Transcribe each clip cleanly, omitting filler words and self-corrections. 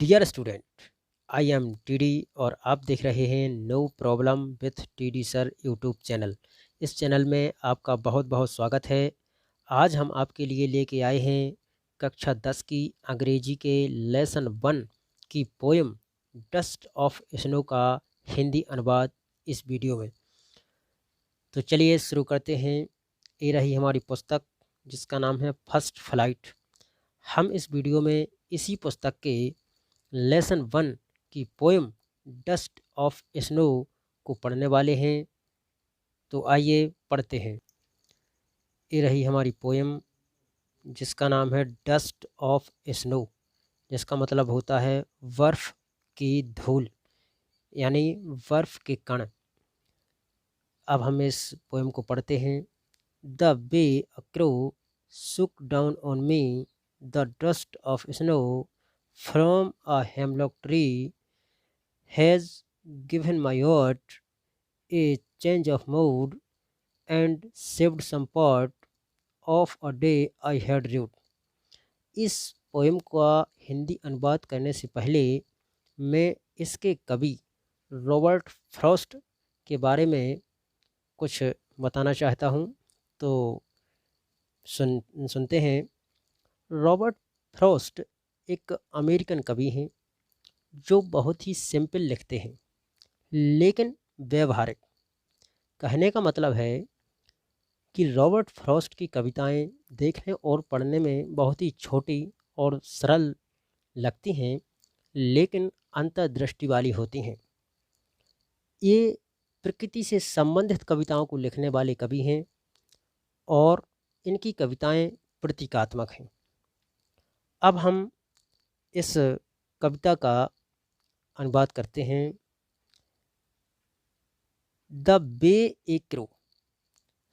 Dear student, I am TD और आप देख रहे हैं no problem with TD sir YouTube channel. इस चैनल में आपका बहुत बहुत स्वागत है। आज हम आपके लिए लेके आए हैं कक्षा 10 की अंग्रेजी के लेसन 1 की पोएम डस्ट ऑफ स्नो का हिंदी अनुवाद इस वीडियो में। तो चलिए शुरू करते हैं। ये रही हमारी पुस्तक जिसका नाम है फर्स्ट फ्लाइट। हम इस वीडियो में इसी पुस्तक के लेसन 1 की पोएम डस्ट ऑफ स्नो को पढ़ने वाले हैं। तो आइए पढ़ते हैं। ये रही हमारी पोएम जिसका नाम है डस्ट ऑफ स्नो, जिसका मतलब होता है बर्फ़ की धूल, यानी बर्फ़ के कण। अब हम इस पोएम को पढ़ते हैं। The way a crow shook down on me the dust of snow from a hemlock tree has given my heart a change of mood and saved some part of a day I had rued। इस poem का हिंदी अनुवाद करने से पहले मैं इसके कवि Robert Frost के बारे में कुछ बताना चाहता हूँ। तो सुनते हैं। रॉबर्ट फ्रॉस्ट एक अमेरिकन कवि हैं जो बहुत ही सिंपल लिखते हैं लेकिन व्यवहारिक। कहने का मतलब है कि रॉबर्ट फ्रॉस्ट की कविताएं देखने और पढ़ने में बहुत ही छोटी और सरल लगती हैं लेकिन अंतर्दृष्टि वाली होती हैं। ये प्रकृति से संबंधित कविताओं को लिखने वाले कवि हैं और इनकी कविताएं प्रतीकात्मक हैं। अब हम इस कविता का अनुवाद करते हैं। The way a crow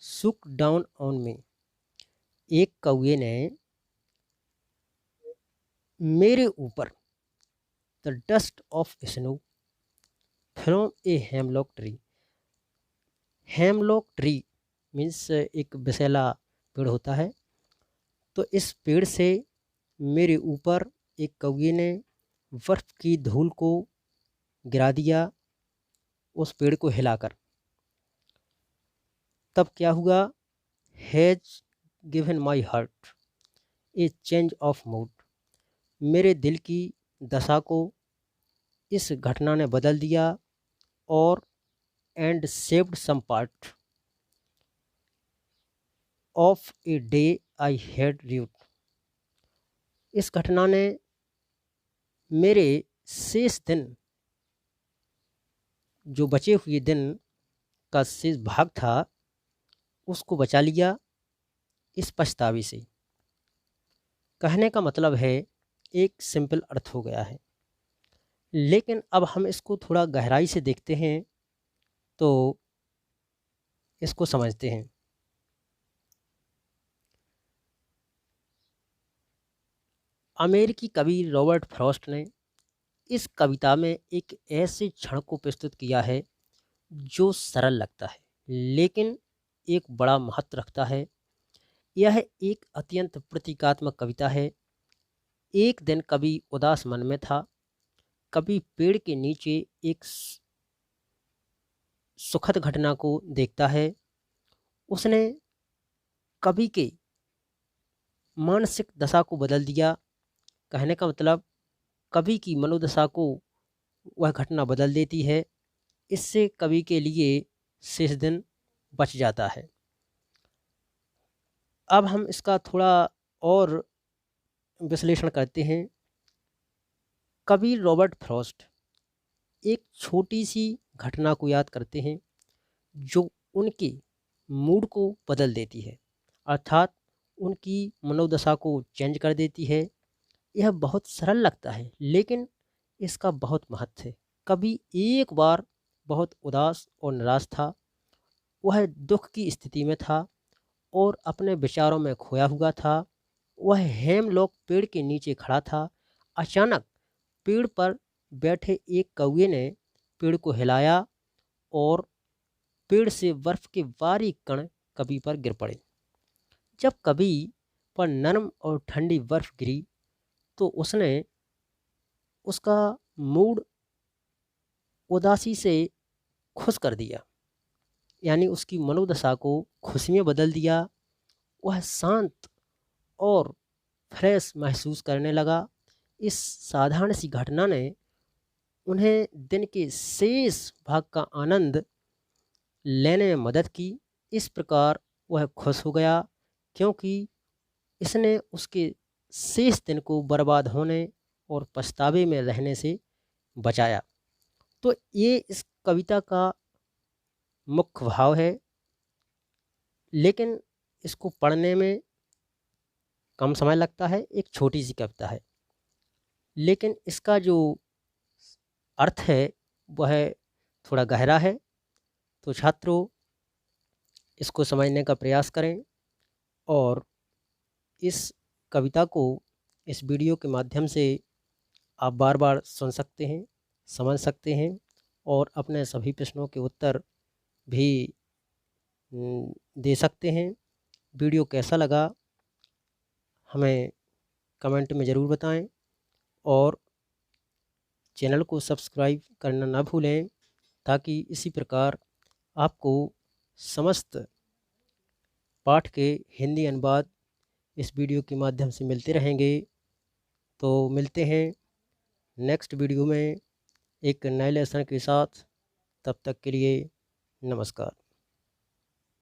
shook down on me. एक कौए ने मेरे ऊपर the dust of snow from a hemlock tree. Hemlock tree means एक विषैला पेड़ होता है। तो इस पेड़ से मेरे ऊपर एक कौए ने बर्फ की धूल को गिरा दिया, उस पेड़ को हिलाकर। तब क्या हुआ? Has given my heart A change of mood. मेरे दिल की दशा को इस घटना ने बदल दिया और and saved some part of a day I had read. इस घटना ने मेरे शेष दिन, जो बचे हुए दिन का शेष भाग था, उसको बचा लिया इस पछतावे से। कहने का मतलब है एक सिंपल अर्थ हो गया है, लेकिन अब हम इसको थोड़ा गहराई से देखते हैं तो इसको समझते हैं। अमेरिकी कवि रॉबर्ट फ्रॉस्ट ने इस कविता में एक ऐसे क्षण को प्रस्तुत किया है जो सरल लगता है लेकिन एक बड़ा महत्व रखता है। यह एक अत्यंत प्रतीकात्मक कविता है। एक दिन कवि उदास मन में था। कवि पेड़ के नीचे एक सुखद घटना को देखता है। उसने कवि के मानसिक दशा को बदल दिया। कहने का मतलब कवि की मनोदशा को वह घटना बदल देती है। इससे कवि के लिए शेष दिन बच जाता है। अब हम इसका थोड़ा और विश्लेषण करते हैं। कवि रॉबर्ट फ्रॉस्ट एक छोटी सी घटना को याद करते हैं जो उनके मूड को बदल देती है, अर्थात उनकी मनोदशा को चेंज कर देती है। यह बहुत सरल लगता है लेकिन इसका बहुत महत्व है। कवि एक बार बहुत उदास और निराश था। वह दुख की स्थिति में था और अपने विचारों में खोया हुआ था। वह हेमलॉक पेड़ के नीचे खड़ा था। अचानक पेड़ पर बैठे एक कौवे ने पेड़ को हिलाया और पेड़ से बर्फ के बारीक कण कवि पर गिर पड़े। जब कवि पर नरम और ठंडी बर्फ गिरी तो उसने उसका मूड उदासी से खुश कर दिया, यानी उसकी मनोदशा को खुशी में बदल दिया। वह शांत और फ्रेश महसूस करने लगा। इस साधारण सी घटना ने उन्हें दिन के शेष भाग का आनंद लेने में मदद की। इस प्रकार वह खुश हो गया, क्योंकि इसने उसके शेष दिन को बर्बाद होने और पछतावे में रहने से बचाया। तो ये इस कविता का मुख्य भाव है, लेकिन इसको पढ़ने में कम समय लगता है। एक छोटी सी कविता है, लेकिन इसका जो अर्थ है वह थोड़ा गहरा है। तो छात्रों, इसको समझने का प्रयास करें और इस कविता को इस वीडियो के माध्यम से आप बार बार सुन सकते हैं, समझ सकते हैं और अपने सभी प्रश्नों के उत्तर भी दे सकते हैं। वीडियो कैसा लगा हमें कमेंट में ज़रूर बताएं और चैनल को सब्सक्राइब करना ना भूलें, ताकि इसी प्रकार आपको समस्त पाठ के हिंदी अनुवाद इस वीडियो के माध्यम से मिलते रहेंगे। तो मिलते हैं नेक्स्ट वीडियो में एक नए लेसन के साथ। तब तक के लिए नमस्कार।